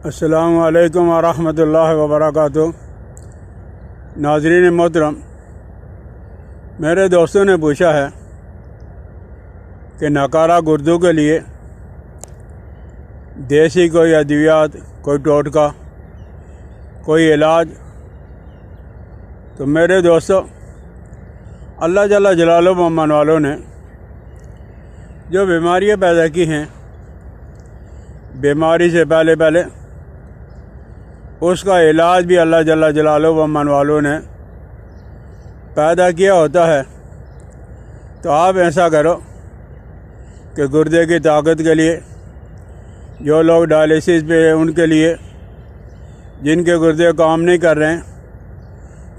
السلام علیکم ورحمۃ اللہ وبرکاتہ۔ ناظرین محترم، میرے دوستوں نے پوچھا ہے کہ ناکارہ گردوں کے لیے دیسی کوئی ادویات، کوئی ٹوٹکا، کوئی علاج۔ تو میرے دوستوں، اللہ جل جلالہ محمد والوں نے جو بیماریاں پیدا کی ہیں، بیماری سے پہلے اس کا علاج بھی اللہ جل جلالہ محمد والوں نے پیدا کیا ہوتا ہے۔ تو آپ ایسا کرو کہ گردے کی طاقت کے لیے، جو لوگ ڈائلیسس پہ ہیں ان کے لیے، جن کے گردے کام نہیں کر رہے ہیں،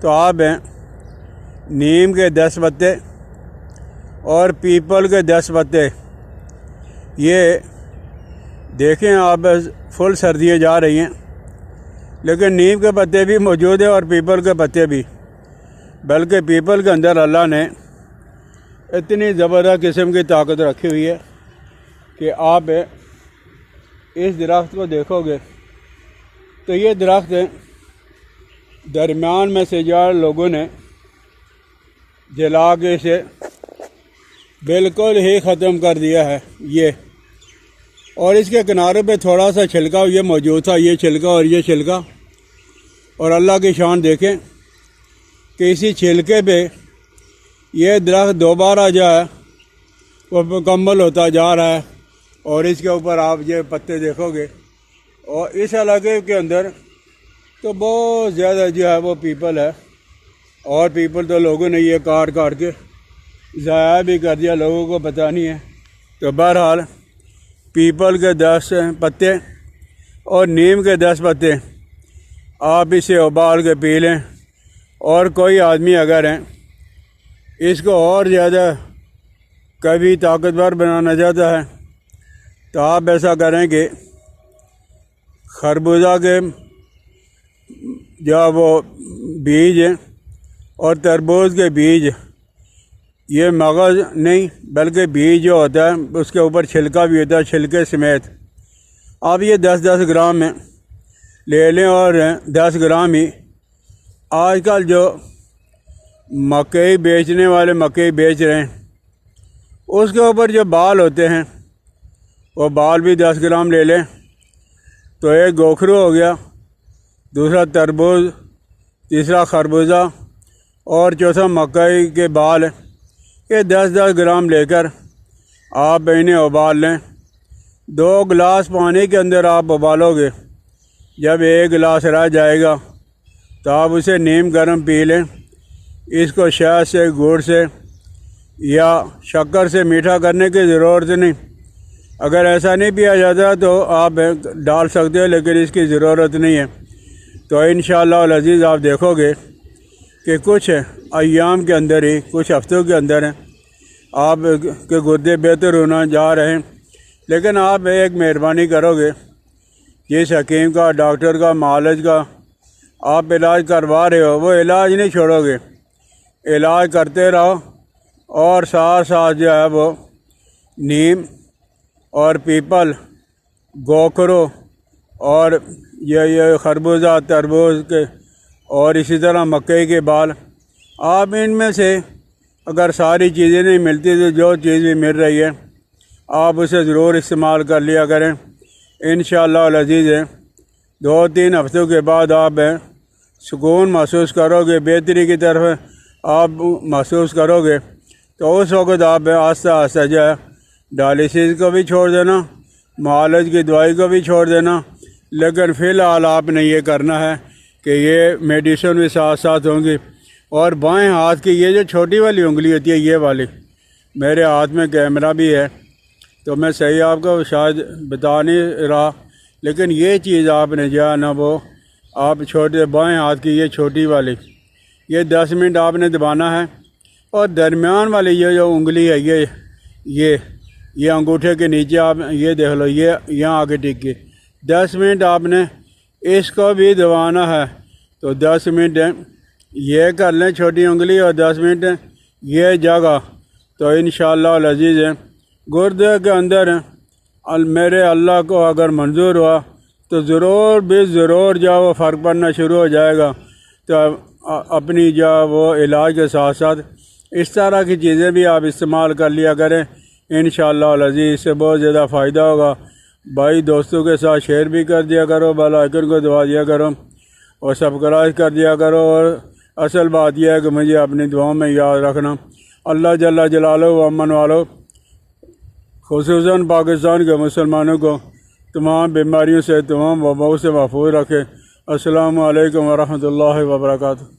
تو آپ نیم کے 10 پتے اور پیپل کے 10 پتے، یہ دیکھیں آپ فل سردیاں جا رہی ہیں، لیکن نیم کے پتے بھی موجود ہیں اور پیپل کے پتے بھی، بلکہ پیپل کے اندر اللہ نے اتنی زبردست قسم کی طاقت رکھی ہوئی ہے کہ آپ اس درخت کو دیکھو گے تو یہ درخت درمیان میں سے جو لوگوں نے جلا کے اسے بالکل ہی ختم کر دیا ہے یہ، اور اس کے کنارے پہ تھوڑا سا چھلکا یہ موجود تھا، یہ چھلکا اور یہ چھلکا، اور اللہ کی شان دیکھیں کہ اسی چھلکے پہ یہ درخت دوبارہ جو ہے وہ مکمل ہوتا جا رہا ہے، اور اس کے اوپر آپ یہ پتے دیکھو گے، اور اس علاقے کے اندر تو بہت زیادہ جو ہے وہ پیپل ہے، اور پیپل تو لوگوں نے یہ کاٹ کے ضائع بھی کر دیا، لوگوں کو پتہ نہیں ہے۔ تو بہرحال پیپل کے 10 پتے اور نیم کے 10 پتے آپ اسے ابال کے پی لیں، اور کوئی آدمی اگر ہے اس کو اور زیادہ کبھی طاقتور بنانا چاہتا ہے تو آپ ایسا کریں کہ خربوزہ کے جو وہ بیج ہیں اور تربوز کے بیج، یہ مغز نہیں بلکہ بیج جو ہوتا ہے اس کے اوپر چھلکا بھی ہوتا ہے، چھلکے سمیت آپ یہ 10 گرام میں لے لیں، اور 10 گرام ہی آج کل جو مکئی بیچنے والے مکئی بیچ رہے ہیں اس کے اوپر جو بال ہوتے ہیں وہ بال بھی 10 گرام لے لیں، تو ایک گوکھرو ہو گیا، دوسرا تربوز، تیسرا خربوزہ، اور چوتھا مکئی کے بال، یہ 10 گرام لے کر آپ انہیں ابال لیں۔ 2 گلاس پانی کے اندر آپ ابالو گے، جب 1 گلاس رہ جائے گا تو آپ اسے نیم گرم پی لیں۔ اس کو شہد سے، گڑ سے یا شکر سے میٹھا کرنے کی ضرورت نہیں، اگر ایسا نہیں پیا جاتا تو آپ ڈال سکتے ہو، لیکن اس کی ضرورت نہیں ہے۔ تو انشاءاللہ العزیز آپ دیکھو گے کہ کچھ ایام کے اندر ہی، کچھ ہفتوں کے اندر آپ کے گردے بہتر ہونا جا رہے ہیں۔ لیکن آپ ایک مہربانی کرو گے، جس حکیم کا، ڈاکٹر کا، معالج کا آپ علاج کروا رہے ہو وہ علاج نہیں چھوڑو گے، علاج کرتے رہو، اور ساتھ جو ہے وہ نیم اور پیپل، گوکھرو اور یہ خربوزہ، تربوز کے، اور اسی طرح مکئی کے بال، آپ ان میں سے اگر ساری چیزیں نہیں ملتی تو جو چیز بھی مل رہی ہے آپ اسے ضرور استعمال کر لیا کریں۔ انشاءاللہ العزیز 2-3 ہفتوں کے بعد آپ سکون محسوس کرو گے، بہتری کی طرف آپ محسوس کرو گے، تو اس وقت آپ آہستہ جو ہے ڈائلیسس کو بھی چھوڑ دینا، معالج کی دوائی کو بھی چھوڑ دینا، لیکن فی الحال آپ نے یہ کرنا ہے کہ یہ میڈیسن بھی ساتھ ہوں گی۔ اور بائیں ہاتھ کی یہ جو چھوٹی والی انگلی ہوتی ہے، یہ والی، میرے ہاتھ میں کیمرہ بھی ہے تو میں صحیح آپ کو شاید بتا نہیں رہا، لیکن یہ چیز آپ نے جو ہے نا وہ آپ چھوٹے بائیں ہاتھ کی یہ چھوٹی والی، یہ 10 منٹ آپ نے دبانا ہے، اور درمیان والی یہ جو انگلی ہے، یہ انگوٹھے کے نیچے آپ یہ دیکھ لو، یہ یہاں آگے ٹک کے 10 منٹ آپ نے اس کو بھی دبانا ہے۔ تو 10 منٹ یہ کر لیں چھوٹی انگلی، اور 10 منٹ یہ جگہ، تو انشاءاللہ العزیز گردے کے اندر میرے اللہ کو اگر منظور ہوا تو ضرور بے ضرور جو وہ فرق پڑنا شروع ہو جائے گا۔ تو اپنی جو وہ علاج کے ساتھ ساتھ اس طرح کی چیزیں بھی آپ استعمال کر لیا کریں، انشاءاللہ العزیز اس سے بہت زیادہ فائدہ ہوگا۔ بھائی دوستوں کے ساتھ شیئر بھی کر دیا کرو، بیل آئیکن کو دبا دیا کرو اور سبسکرائب کر دیا کرو۔ اور اصل بات یہ ہے کہ مجھے اپنی دعاؤں میں یاد رکھنا۔ اللہ جل جلالہ و امن والو خصوصاً پاکستان کے مسلمانوں کو تمام بیماریوں سے، تمام وباؤں سے محفوظ رکھے۔ السلام علیکم ورحمۃ اللہ وبرکاتہ۔